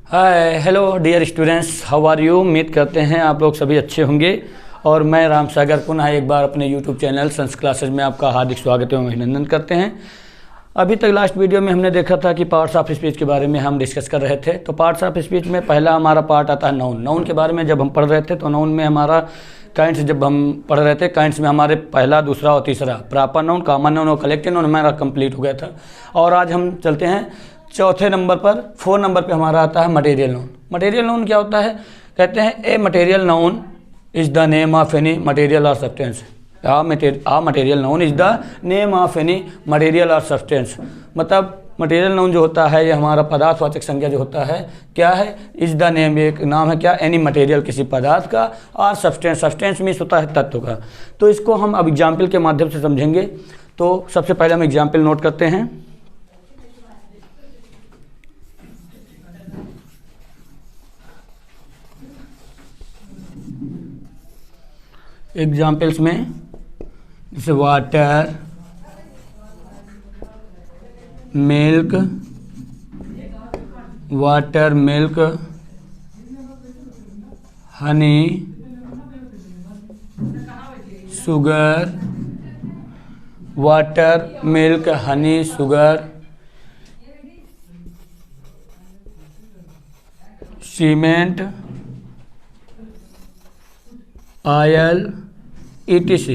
Hi hello dear students, how are you. उम्मीद करते हैं आप लोग सभी अच्छे होंगे और मैं राम सागर पुनः एक बार अपने यूट्यूब चैनल संस क्लासेज में आपका हार्दिक स्वागत एवं अभिनंदन करते हैं। अभी तक लास्ट वीडियो में हमने देखा था कि पार्ट्स ऑफ स्पीच के बारे में हम डिस्कस कर रहे थे। तो पार्ट्स ऑफ स्पीच में पहला हमारा पार्ट आता है नाउन। नाउन के बारे में जब हम पढ़ रहे थे तो नाउन में हमारा काइंड्स जब हम पढ़ रहे थे, काइंड्स में हमारे पहला, दूसरा और तीसरा प्रॉपर नाउन, कॉमन नाउन और कलेक्टिव नाउन हमारा कंप्लीट हो गया था। और आज हम चलते हैं चौथे नंबर पर, 4 नंबर पे हमारा आता है मटेरियल नाउन। मटेरियल नाउन क्या होता है? कहते हैं a material noun is the name of any material or substance. Ah material noun is the name of any material or substance. मतलब मटेरियल नाउन जो होता है ये हमारा पदार्थवाचक संज्ञा जो होता है क्या है? इज द नेम, एक नाम है क्या? एनी मटेरियल, किसी पदार्थ का, और सब्सटेंस, सब्सटेंस मीन्स होता है तत्व का। तो इसको हम अब एग्जाम्पल के माध्यम से समझेंगे। तो सबसे पहले हम एग्जाम्पल नोट करते हैं। एग्जाम्पल्स में जैसे water, milk, Honey, sugar, water, milk, Honey, sugar, cement, oil, ETC।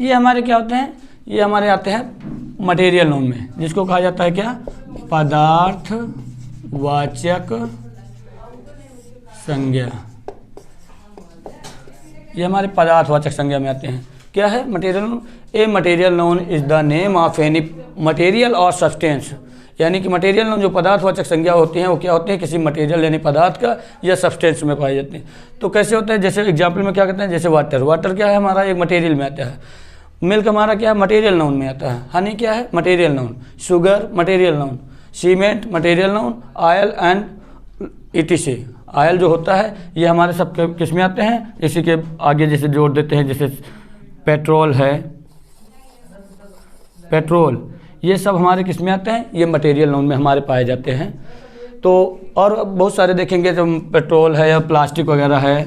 ये हमारे क्या होते हैं? ये हमारे आते हैं मटेरियल नाउन में, जिसको कहा जाता है क्या? पदार्थवाचक संज्ञा। ये हमारे पदार्थवाचक संज्ञा में आते हैं। क्या है material noun? A material noun is the name of any material or substance. यानी कि मटेरियल नाउन जो पदार्थवाचक संज्ञा होती हैं वो क्या होते हैं? किसी मटेरियल यानी पदार्थ का या सब्सटेंस में पाई जाती हैं। तो कैसे होता है? जैसे एग्जाम्पल में क्या कहते हैं? जैसे वाटर, वाटर क्या है हमारा? एक मटेरियल में आता है। मिल्क हमारा क्या है? मटेरियल नाउन में आता है। हनी क्या है? Material noun. Sugar material noun. Cement material noun. Oil and ETC। Oil जो होता है ये हमारे सब किस में आते हैं? इसी के आगे जैसे जोड़ देते हैं, जैसे पेट्रोल है, पेट्रोल, ये सब हमारे किस में आते हैं? ये मटेरियल नाउन में हमारे पाए जाते हैं। तो और बहुत सारे देखेंगे, जो पेट्रोल है या प्लास्टिक वगैरह है,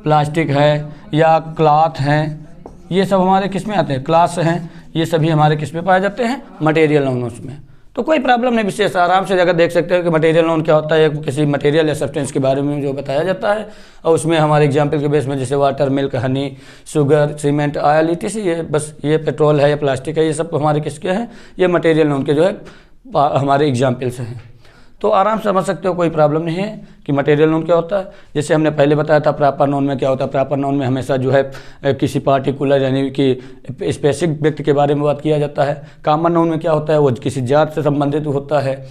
प्लास्टिक है या क्लॉथ हैं, ये सब हमारे किस में आते हैं? क्लास हैं। ये सभी हमारे किस में पाए जाते हैं? मटेरियल नाउन में। तो कोई प्रॉब्लम नहीं, विशेष आराम से अगर देख सकते हो कि मटेरियल नाउन क्या होता है। किसी मटेरियल या सब्सटेंस के बारे में जो बताया जाता है और उसमें हमारे एग्जाम्पल के बेस में जैसे water, milk, Honey, sugar, cement, oil, ETC, ये बस ये पेट्रोल है या प्लास्टिक है, ये सब हमारे किसके हैं? ये मटेरियल नाउन के जो है हमारे एग्जाम्पल्स हैं। तो आराम से समझ सकते हो, कोई प्रॉब्लम नहीं है कि मटेरियल नाउन क्या होता है। जैसे हमने पहले बताया था प्रॉपर नाउन में क्या होता है। प्रॉपर नाउन में हमेशा जो है किसी पार्टिकुलर यानी कि स्पेसिफिक व्यक्ति के बारे में बात किया जाता है। कॉमन नाउन में क्या होता है? वो किसी जात से संबंधित होता है।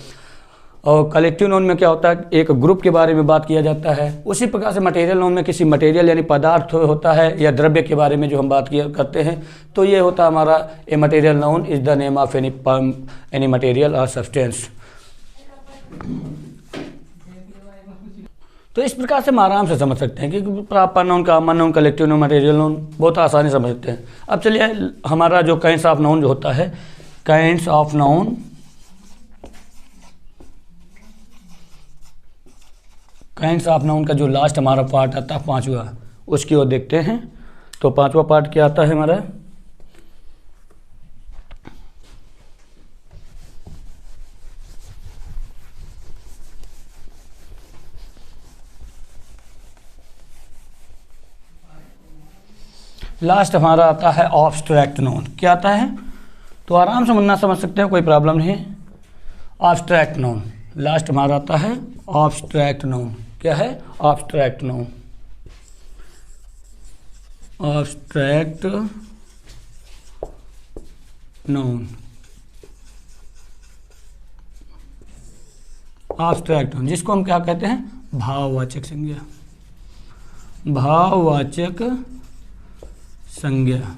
और कलेक्टिव नाउन में क्या होता है? एक ग्रुप के बारे में बात किया जाता है। उसी प्रकार से मटेरियल नाउन में किसी मटेरियल यानी पदार्थ होता है या द्रव्य के बारे में जो हम बात करते हैं। तो ये होता है हमारा ए material noun is the name of any material or substance. तो इस प्रकार से हम आराम से समझ सकते हैं कि proper noun, common noun, collective noun, material noun बहुत आसानी से समझ सकते हैं। अब चलिए हमारा जो काइंड्स ऑफ नाउन जो होता है, kinds of noun, kinds of noun का जो लास्ट हमारा पार्ट आता है 5वां, उसकी ओर देखते हैं। तो 5वां पार्ट क्या आता है हमारा? लास्ट हमारा आता है ऑब्स्ट्रैक्ट नाउन। क्या आता है? तो आराम से मुन्ना समझ सकते हो, कोई प्रॉब्लम नहीं है। ऑब्स्ट्रैक्ट नाउन लास्ट हमारा आता है ऑब्स्ट्रैक्ट नाउन। क्या है? Obstruct noun. Obstruct noun, obstruct noun जिसको हम क्या कहते हैं? भाववाचक संज्ञा। भाववाचक संज्ञा।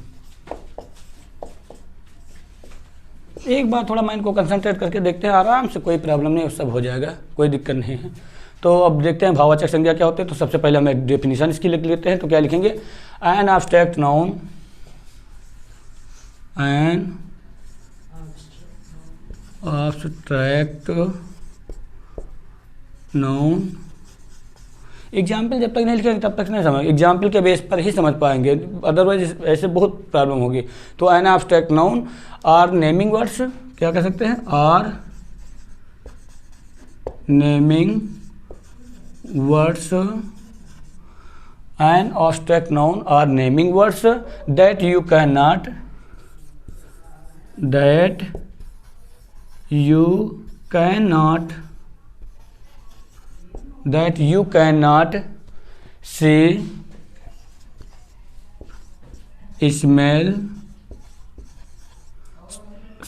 एक बार थोड़ा माइंड को कंसंट्रेट करके देखते हैं, आराम से, कोई प्रॉब्लम नहीं, सब हो जाएगा, कोई दिक्कत नहीं है। तो अब देखते हैं भाववाचक संज्ञा क्या होते हैं। तो सबसे पहले हम एक डेफिनेशन इसकी लिख लेते हैं। तो क्या लिखेंगे? An abstract noun, an abstract noun। Example जब तक नहीं लिखेंगे तब तक नहीं समझ, एग्जाम्पल के बेस पर ही समझ पाएंगे, अदरवाइज ऐसे बहुत प्रॉब्लम होगी। तो an abstract noun are naming words, क्या कह सकते हैं, are naming words. An abstract noun are naming words that you can not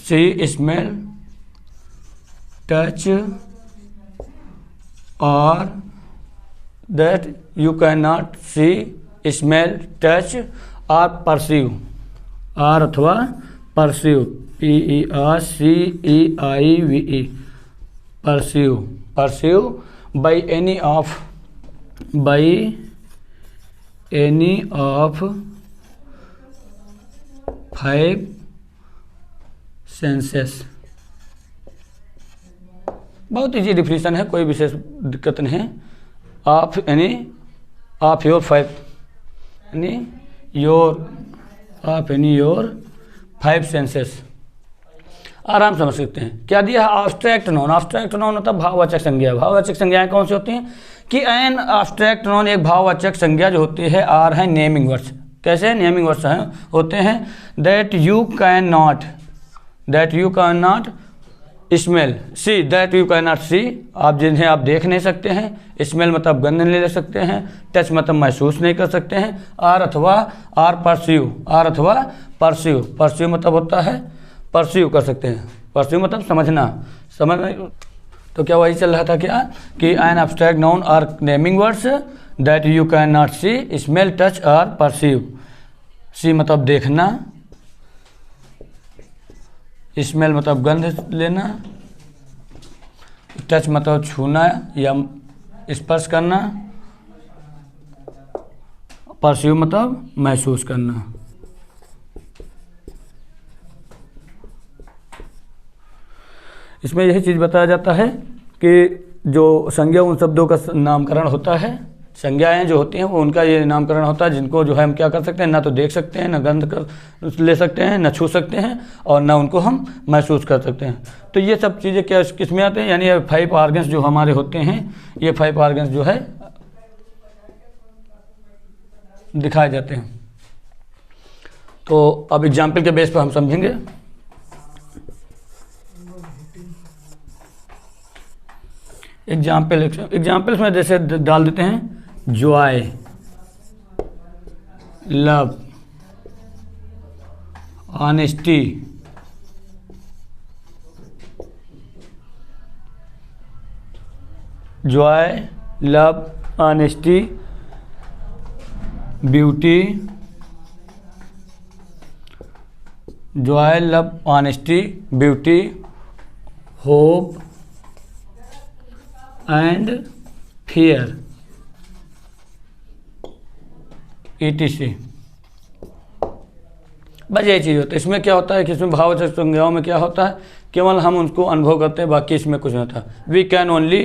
see, smell, touch, or that you cannot see, smell, touch or perceive, or अथवा perceive, perceive, perceive by any of five senses। बहुत easy definition है, कोई विशेष दिक्कत नहीं है। Of any of your five five senses, आराम समझ सकते हैं। क्या दिया है, एब्स्ट्रैक्ट नॉन। एब्स्ट्रैक्ट नॉन मतलब भाववाचक संज्ञा। भाववाचक संज्ञाएं कौन सी होती हैं कि एन एब्स्ट्रैक्ट नॉन एक भाववाचक संज्ञा जो होती है, आर है नेमिंग वर्ड्स। कैसे नेमिंग वर्ड्स हैं होते हैं, that you can not smell, see, that you can not see, आप जिन्हें आप देख नहीं सकते हैं। स्मेल मतलब गंध नहीं ले सकते हैं। टच मतलब महसूस नहीं कर सकते हैं। आर परस्यू मतलब होता है परस्यू कर सकते हैं। परस्यू मतलब समझना। तो क्या वही चल रहा था क्या कि an abstract noun are naming words that you can not see, smell, touch और परसीव। सी मतलब देखना, स्मेल मतलब गंध लेना, टच मतलब छूना या स्पर्श करना, परसीव मतलब महसूस करना। इसमें यही चीज़ बताया जाता है कि जो संज्ञा उन शब्दों का नामकरण होता है, संज्ञाएं जो होती हैं वो उनका ये नामकरण होता है जिनको जो है हम क्या कर सकते हैं, ना तो देख सकते हैं, ना गंध कर ले सकते हैं, ना छू सकते हैं और ना उनको हम महसूस कर सकते हैं। तो ये सब चीज़ें क्या किस में आते हैं, यानी ये 5 ऑर्गन्स जो हमारे होते हैं, ये 5 ऑर्गन्स जो है दिखाए जाते हैं। तो अब एग्जाम्पल के बेस पर हम समझेंगे। एग्जाम्पल्स में जैसे डाल देते हैं, Joy, love, honesty, Joy, love, honesty, beauty, Joy, love, honesty, beauty, hope and fear, etc। बस यही चीज़ होता है। इसमें क्या होता है कि इसमें भाववाचक संज्ञाओं में क्या होता है, केवल हम उनको अनुभव करते हैं, बाकी इसमें कुछ नहीं होता। वी कैन ओनली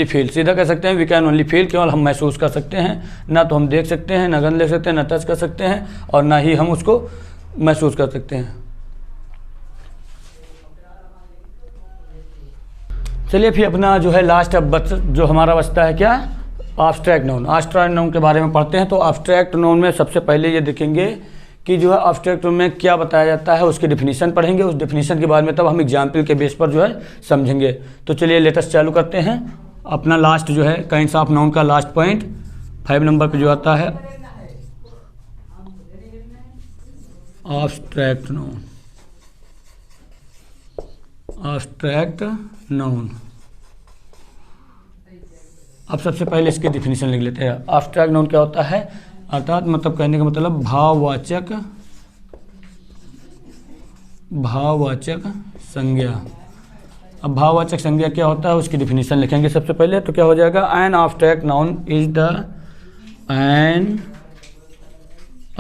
फील, सीधा कह सकते हैं वी कैन ओनली फील, केवल हम महसूस कर सकते हैं, ना तो हम देख सकते हैं, ना गंध ले सकते हैं, ना टच कर सकते हैं और ना ही हम उसको महसूस कर सकते हैं। चलिए फिर अपना जो है लास्ट अब जो हमारा बचता है क्या, एब्स्ट्रैक्ट नाउन। एब्स्ट्रैक्ट नाउन के बारे में पढ़ते हैं। तो एब्स्ट्रैक्ट नाउन में सबसे पहले ये देखेंगे कि जो है एब्स्ट्रैक्ट नाउन में क्या बताया जाता है, उसकी डेफिनेशन पढ़ेंगे। उस डेफिनेशन के बाद में तब हम एग्जाम्पल के बेस पर जो है समझेंगे। तो चलिए लेटेस्ट चालू करते हैं। अपना लास्ट जो है काइंड्स ऑफ नाउन का लास्ट पॉइंट 5 नंबर पर जो आता है, एब्स्ट्रैक्ट नाउन। एब्स्ट्रैक्ट नाउन, अब सबसे पहले इसकी डिफिनीशन लिख लेते हैं। एब्स्ट्रैक्ट नाउन क्या होता है, अर्थात मतलब कहने का मतलब भाववाचक संज्ञा। अब भाववाचक संज्ञा क्या होता है उसकी डिफिनीशन लिखेंगे सबसे पहले। तो क्या हो जाएगा, N abstract noun is the an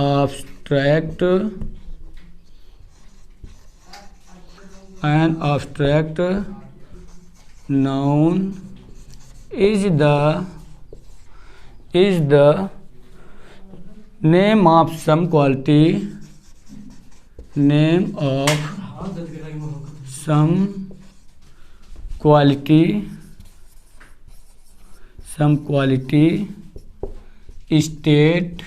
abstract An abstract noun is the name of some quality, name of some quality, state,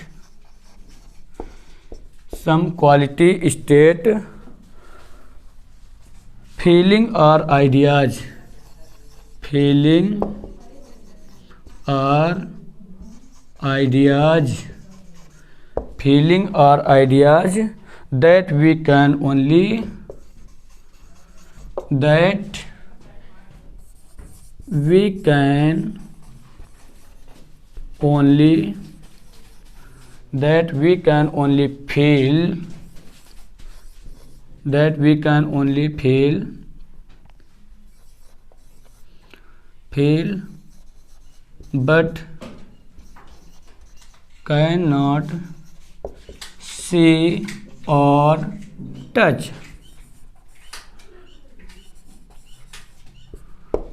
feeling or ideas, that we can only feel but cannot see or touch।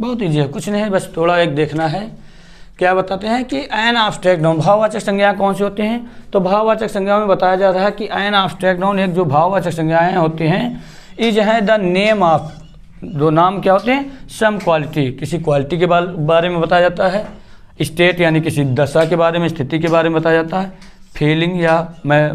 बहुत easy है, कुछ नहीं है, बस थोड़ा एक देखना है। क्या बताते हैं कि एन एब्स्ट्रैक्ट नाउन, भाववाचक संज्ञाएं कौन सी होती हैं? तो भाववाचक संज्ञाओं में बताया जा रहा है कि एन एब्स्ट्रैक्ट नाउन, एक जो भाववाचक संज्ञाएं होती हैं, इज है द नेम ऑफ, दो नाम क्या होते हैं? सम क्वालिटी, किसी क्वालिटी के बारे में बताया जाता है। स्टेट यानी किसी दशा के बारे में, स्थिति के बारे में बताया जाता है। फीलिंग या मैं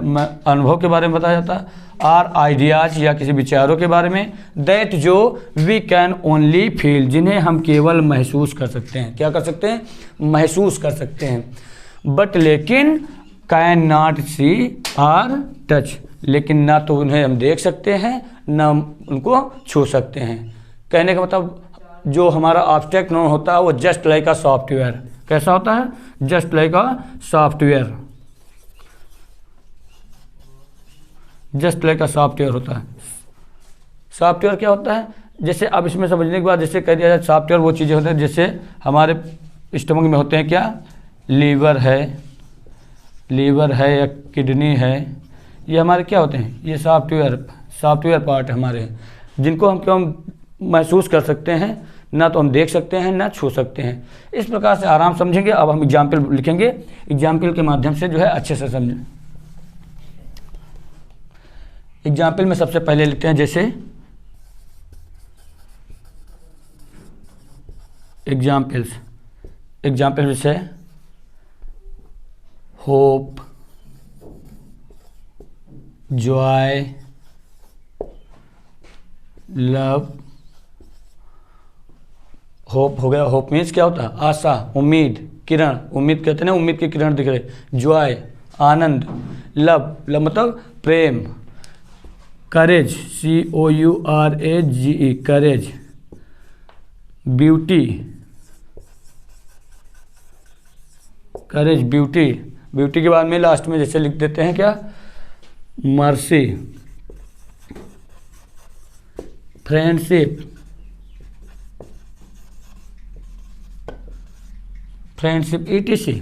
अनुभव के बारे में बताया जाता है। आर आइडियाज या किसी विचारों के बारे में। दैट जो वी कैन ओनली फील, जिन्हें हम केवल महसूस कर सकते हैं। क्या कर सकते हैं? महसूस कर सकते हैं। बट लेकिन can not see or touch, लेकिन ना तो उन्हें हम देख सकते हैं ना उनको छू सकते हैं। कहने का मतलब जो हमारा एब्स्ट्रैक्ट नाउन होता है वो जस्ट लाइक अ सॉफ्टवेयर। कैसा होता है? Just like a software, just like a software होता है। सॉफ्टवेयर क्या होता है? जैसे अब इसमें समझने के बाद जैसे कह दिया जाए, सॉफ्टवेयर वो चीज़ें होती हैं जैसे हमारे स्टमक में होते हैं क्या? लीवर है या किडनी है, ये हमारे क्या होते हैं? ये सॉफ्टवेयर पार्ट हमारे, जिनको हम क्यों महसूस कर सकते हैं, ना तो हम देख सकते हैं ना छू सकते हैं। इस प्रकार से आराम समझेंगे। अब हम एग्जाम्पल लिखेंगे, एग्जाम्पल के माध्यम से जो है अच्छे से समझें। एग्जाम्पल में सबसे पहले लिखते हैं, जैसे एग्जाम्पल जैसे होप, जॉय, लव। होप हो गया, होप मीन्स क्या होता है? आशा, उम्मीद, किरण, उम्मीद कहते हैं ना, उम्मीद की किरण दिख रही। जॉय आनंद, लव मतलब प्रेम, करेज COURAGE करेज, ब्यूटी ब्यूटी के बाद में लास्ट में जैसे लिख देते हैं क्या? Mercy, friendship ETC।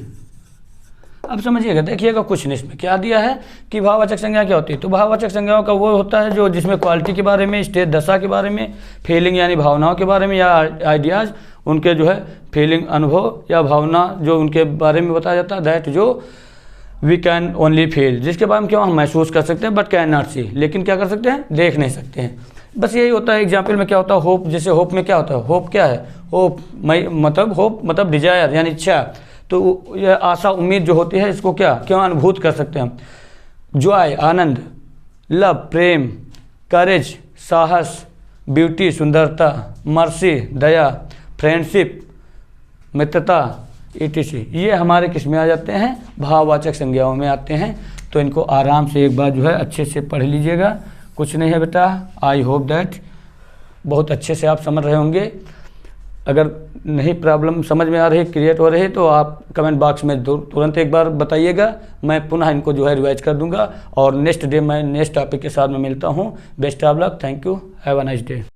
अब समझिएगा, देखिएगा कुछ नहीं इसमें क्या दिया है कि भाववाचक संज्ञा क्या होती है। तो भाववाचक संज्ञाओं का वो होता है जो जिसमें क्वालिटी के बारे में, स्टेट दशा के बारे में, फीलिंग यानी भावनाओं के बारे में, या आइडियाज़ उनके जो है फीलिंग अनुभव या भावना जो उनके बारे में बताया जाता है। दैट जो वी कैन ओनली फील, जिसके बारे में क्यों हम महसूस कर सकते हैं, बट कैन नॉट सी, लेकिन क्या कर सकते हैं? देख नहीं सकते हैं। बस यही होता है। एग्जाम्पल में क्या होता है? होप, जैसे होप में क्या होता है? होप क्या है? होप मतलब डिजायर यानी इच्छा। तो यह आशा उम्मीद जो होती है, इसको क्यों अनुभूत कर सकते हैं हम। जॉय आनंद, लव प्रेम, करेज साहस, ब्यूटी सुंदरता, मर्सी दया, फ्रेंडशिप मित्रता ETC, ये हमारे किस में आ जाते हैं? भाववाचक संज्ञाओं में आते हैं। तो इनको आराम से एक बार जो है अच्छे से पढ़ लीजिएगा। कुछ नहीं है बेटा। आई होप दैट बहुत अच्छे से आप समझ रहे होंगे। अगर नहीं प्रॉब्लम समझ में आ रही, क्रिएट हो रही, तो आप कमेंट बॉक्स में तुरंत एक बार बताइएगा। मैं पुनः इनको जो है रिवाइज कर दूंगा और नेक्स्ट डे मैं नेक्स्ट टॉपिक के साथ में मिलता हूँ। Best of luck, thank you, have a nice day.